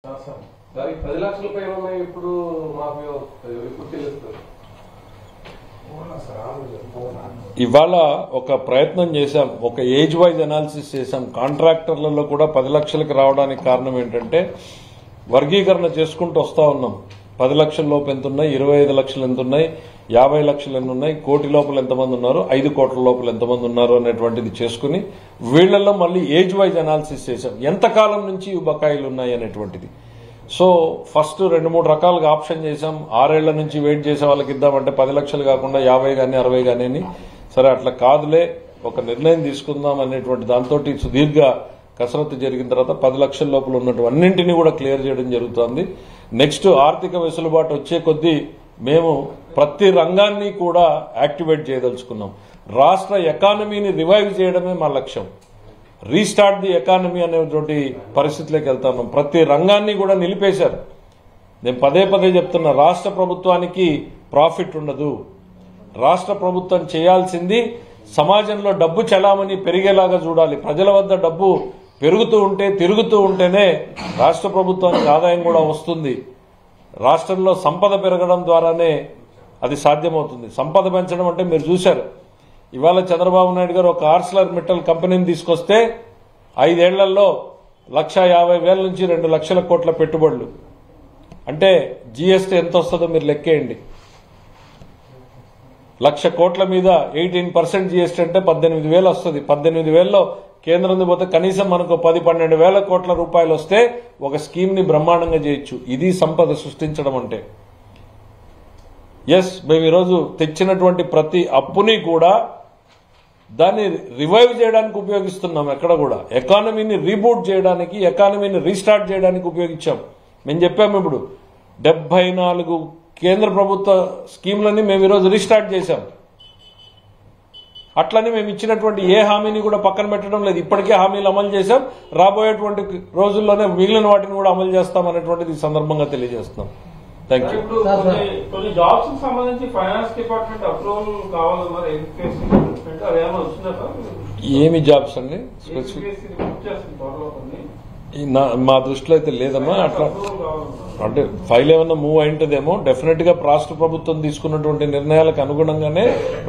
Sir 10 లక్షల పైన ఉన్నాయి ఇప్పుడు మాకు ఇప్పుడు తెలుస్తుంది. ఇవాళ ఒక ప్రయత్నం చేశాం, ఒక ఏజ్ వైజ్ అనాలిసిస్ చేశాం. కాంట్రాక్టర్లలో కూడా 10 లక్షలకు రావడానికి కారణం ఏంటంటే వర్గీకరణ చేసుకుంటూ వస్తా ఉన్నాం. 10 లక్షల లోపు ఎంత ఉన్నాయి, 25 లక్షలు ఎంత ఉన్నాయి, 50 లక్షలు ఎన్ని ఉన్నాయి, కోటి లోపల ఎంతమంది ఉన్నారు, 5 కోట్ల లోపల ఎంతమంది ఉన్నారు అనేటువంటిది చేసుకుని వీళ్లలో మళ్ళీ ఏజ్ వైజ్ అనాలిసిస్ చేశాం. ఎంతకాలం నుంచి ఈ బకాయిలు ఉన్నాయి అనేటువంటిది. సో ఫస్ట్ 2-3 రకాలుగా ఆప్షన్ చేశాం. 6 ఏళ్ల నుంచి వెయిట్ చేసే వాళ్ళకి ఇద్దామంటే 10 లక్షలు కాకుండా 50 కానీ 60 కానీ, సరే అట్లా కాదులే ఒక నిర్ణయం తీసుకుందాం అనేటువంటి దాంతో సుదీర్ఘ కసరత్తు జరిగిన తర్వాత 10 లక్షల లోపల ఉన్నట్టు అన్నింటినీ కూడా క్లియర్ చేయడం జరుగుతోంది. నెక్స్ట్ ఆర్థిక వెసులుబాటు వచ్చే కొద్దీ మేము ప్రతి రంగాన్ని కూడా యాక్టివేట్ చేయదలుచుకున్నాం. రాష్ట్ర ఎకానమీని రివైవ్ చేయడమే మా లక్ష్యం. రీస్టార్ట్ ది ఎకానమీ అనేటువంటి పరిస్థితిలోకి వెళ్తాను. ప్రతి రంగాన్ని కూడా నిలిపేశారు. నేను పదే పదే చెప్తున్నా, రాష్ట్ర ప్రభుత్వానికి ప్రాఫిట్ ఉండదు. రాష్ట్ర ప్రభుత్వం చేయాల్సింది సమాజంలో డబ్బు చలామణి పెరిగేలాగా చూడాలి. ప్రజల వద్ద డబ్బు పెరుగుతూ ఉంటే, తిరుగుతూ ఉంటేనే రాష్ట్ర ప్రభుత్వానికి ఆదాయం కూడా వస్తుంది. రాష్ట్రంలో సంపద పెరగడం ద్వారానే అది సాధ్యమవుతుంది. సంపద పెంచడం అంటే మీరు చూశారు, ఇవాళ చంద్రబాబు నాయుడు గారు ఒక ఆర్సిలర్ మిట్టల్ కంపెనీని తీసుకొస్తే 5 ఏళ్లలో 1,50,000 నుంచి 2 లక్షల కోట్ల పెట్టుబడులు. అంటే జీఎస్టీ ఎంత వస్తుందో మీరు లెక్కేయండి. 1,00,000 కోట్ల మీద 18% జీఎస్టీ అంటే 18,000 వస్తుంది. 18,000లో కేంద్రం పోతే కనీసం మనకు 10-12 కోట్ల రూపాయలు వస్తే ఒక స్కీమ్ ని బ్రహ్మాండంగా చేయొచ్చు. ఇది సంపద సృష్టించడం అంటే. ఎస్, మేము ఈరోజు తెచ్చినటువంటి ప్రతి అప్పుని కూడా దాన్ని రివైవ్ చేయడానికి ఉపయోగిస్తున్నాం. ఎక్కడ కూడా ఎకానమీని రీబూట్ చేయడానికి, ఎకానమీని రీస్టార్ట్ చేయడానికి ఉపయోగించాం. మేము చెప్పాము, ఇప్పుడు 74 కేంద్ర ప్రభుత్వ స్కీములని మేము ఈరోజు రీస్టార్ట్ చేశాం. అట్లని మేము ఇచ్చినటువంటి ఏ హామీని కూడా పక్కన పెట్టడం లేదు. ఇప్పటికే హామీలు అమలు చేశాం. రాబోయేటువంటి రోజుల్లోనే మిగిలిన వాటిని కూడా అమలు చేస్తాం అనేటువంటిది ఈ సందర్భంగా తెలియజేస్తున్నాం. Thank you. కొన్ని జాబ్స్ సంబంధించి ఫైనాన్స్ డిపార్ట్మెంట్ అప్రూవల్ కావాలి, మరి ఎడ్యుకేషన్ అదేమో వచ్చిందా? ఏమి జాబ్స్ అండి మా దృష్టిలో అయితే లేదమ్మా. అట్లా అంటే ఫైల్ ఏమన్నా మూవ్ అయింటదేమో. డెఫినెట్ గా రాష్ట్ర ప్రభుత్వం తీసుకున్నటువంటి నిర్ణయాలకు అనుగుణంగానే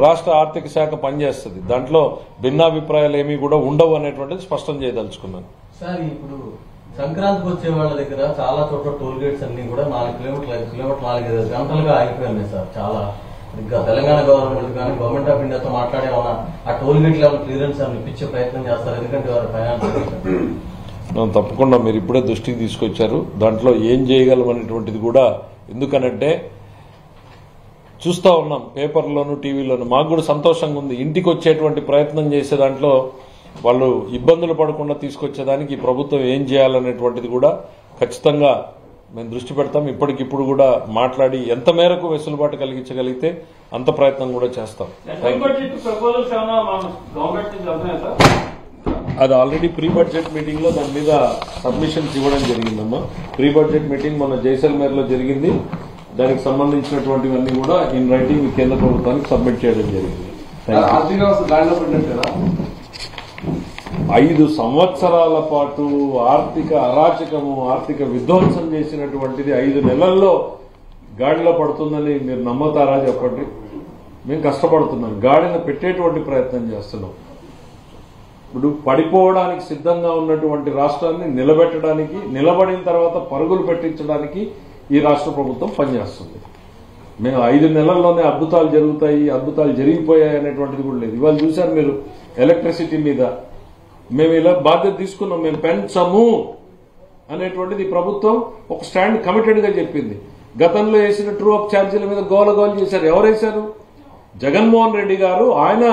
రాష్ట్ర ఆర్థిక శాఖ పనిచేస్తుంది. దాంట్లో భిన్నాభిప్రాయాలు ఏమీ కూడా ఉండవు అనేటువంటిది స్పష్టం చేయదలుచుకున్నాను. సార్, ఇప్పుడు సంక్రాంతికి వచ్చే వాళ్ళ దగ్గర చాలా చోట్ల టోల్ గేట్స్ అన్ని కూడా 4 కిలోమీటర్లు 4-5 గంటలుగా ఆగిపోయాయి సార్. చాలా తెలంగాణ గవర్నమెంట్ కానీ గవర్నమెంట్ ఆఫ్ ఇండియాతో మాట్లాడే ఆ టోల్ గేట్ లెవెల్ క్లియరెన్స్ అని ఇప్పించే ప్రయత్నం చేస్తారు. ఎందుకంటే వారు ఫైనాన్స్ తప్పకుండా మీరు ఇప్పుడే దృష్టికి తీసుకొచ్చారు. దాంట్లో ఏం చేయగలం అనేటువంటిది కూడా, ఎందుకనంటే చూస్తూ ఉన్నాం పేపర్లోను, టీవీలోను. మాకు కూడా సంతోషంగా ఉంది. ఇంటికి వచ్చేటువంటి ప్రయత్నం చేసే దాంట్లో వాళ్ళు ఇబ్బందులు పడకుండా తీసుకొచ్చేదానికి ఈ ప్రభుత్వం ఏం చేయాలనేటువంటిది కూడా ఖచ్చితంగా మేము దృష్టి పెడతాం. ఇప్పటికిప్పుడు కూడా మాట్లాడి ఎంత మేరకు వెసులుబాటు కలిగించగలిగితే అంత ప్రయత్నం కూడా చేస్తాం. అది ఆల్రెడీ ప్రీ బడ్జెట్ మీటింగ్ లో దాని మీద సబ్మిషన్స్ ఇవ్వడం జరిగిందమ్మా. ప్రీ బడ్జెట్ మీటింగ్ మన జైసల్మేర్ లో జరిగింది. దానికి సంబంధించినటువంటివన్నీ కూడా ఇన్ రైటింగ్ కేంద్ర ప్రభుత్వానికి సబ్మిట్ చేయడం జరిగింది. 5 సంవత్సరాల పాటు ఆర్థిక అరాచకము, ఆర్థిక విధ్వంసం చేసినటువంటిది 5 నెలల్లో గాడిలో పడుతుందని మీరు నమ్మతారా చెప్పండి? మేము కష్టపడుతున్నాం, గాడిన పెట్టేటువంటి ప్రయత్నం చేస్తున్నాం. ఇప్పుడు పడిపోవడానికి సిద్ధంగా ఉన్నటువంటి రాష్ట్రాన్ని నిలబెట్టడానికి, నిలబడిన తర్వాత పరుగులు పెట్టించడానికి ఈ రాష్ట్ర ప్రభుత్వం పనిచేస్తుంది. మేము 5 నెలల్లోనే అద్భుతాలు జరుగుతాయి, అద్భుతాలు జరిగిపోయాయి అనేటువంటిది కూడా లేదు. ఇవాళ చూశారు మీరు, ఎలక్ట్రిసిటీ మీద మేము ఇలా బాధ్యత తీసుకున్నాం, మేము పెంచము అనేటువంటిది ప్రభుత్వం ఒక స్టాండ్ కమిటెడ్ గా చెప్పింది. గతంలో వేసిన ట్రూ అప్ ఛార్జీల మీద గోలగోలు చేశారు. ఎవరు వేశారు? జగన్మోహన్ రెడ్డి గారు. ఆయన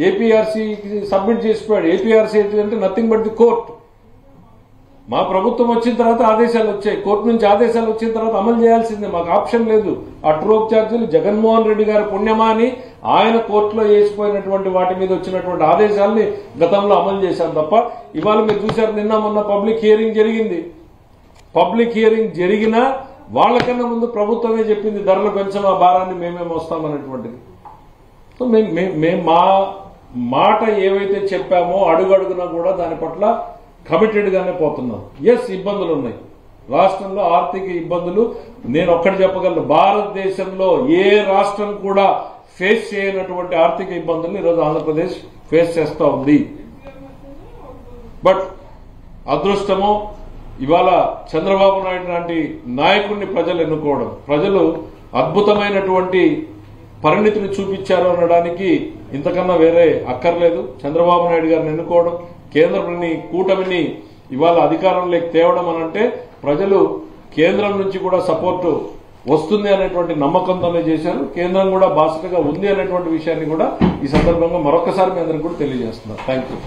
ఏపీఆర్సీకి సబ్మిట్ చేసిపోయాడు. ఏపీఆర్సీ అంటే నథింగ్ బట్ ది కోర్ట్. మా ప్రభుత్వం వచ్చిన తర్వాత ఆదేశాలు వచ్చాయి, కోర్టు నుంచి ఆదేశాలు వచ్చిన తర్వాత అమలు చేయాల్సిందే, మాకు ఆప్షన్ లేదు. ఆ ట్రూ అప్ ఛార్జీలు జగన్మోహన్ రెడ్డి గారి పుణ్యమా అని ఆయన కోర్టులో వేసిపోయినటువంటి వాటి మీద వచ్చినటువంటి ఆదేశాలని గతంలో అమలు చేశాం తప్ప, ఇవాళ మీరు చూశారు నిన్న మొన్న పబ్లిక్ హియరింగ్ జరిగింది. పబ్లిక్ హియరింగ్ జరిగినా వాళ్ళకన్నా ముందు ప్రభుత్వమే చెప్పింది ధరలు పెంచడం, ఆ భారాన్ని మేమే మోస్తామనేటువంటిది. సో మేము మా మాట ఏవైతే చెప్పామో అడుగడుగునా కూడా దాని పట్ల కమిటెడ్ గానే పోతున్నాం. ఎస్, ఇబ్బందులు ఉన్నాయి. రాష్ట్రంలో ఆర్థిక ఇబ్బందులు నేను ఒక్కటి చెప్పగలను, భారతదేశంలో ఏ రాష్ట్రం కూడా ఫేస్ చేయనటువంటి ఆర్థిక ఇబ్బందులు ఈరోజు ఆంధ్రప్రదేశ్ ఫేస్ చేస్తూ ఉంది. బట్ అదృష్టమో ఇవాళ చంద్రబాబు నాయుడు లాంటి నాయకుడిని ప్రజలు ఎన్నుకోవడం, ప్రజలు అద్భుతమైనటువంటి పరిణితిని చూపించారు అనడానికి ఇంతకన్నా వేరే అక్కర్లేదు. చంద్రబాబు నాయుడు గారిని ఎన్నుకోవడం, కేంద్రంలోని కూటమిని ఇవాళ అధికారంలోకి తేవడం అనంటే ప్రజలు కేంద్రం నుంచి కూడా సపోర్టు వస్తుంది అనేటువంటి నమ్మకంతోనే చేశారు. కేంద్రం కూడా బాధ్యతగా ఉంది అనేటువంటి విషయాన్ని కూడా ఈ సందర్భంగా మరొకసారి మీ అందరికీ కూడా తెలియజేస్తున్నారు. Thank you.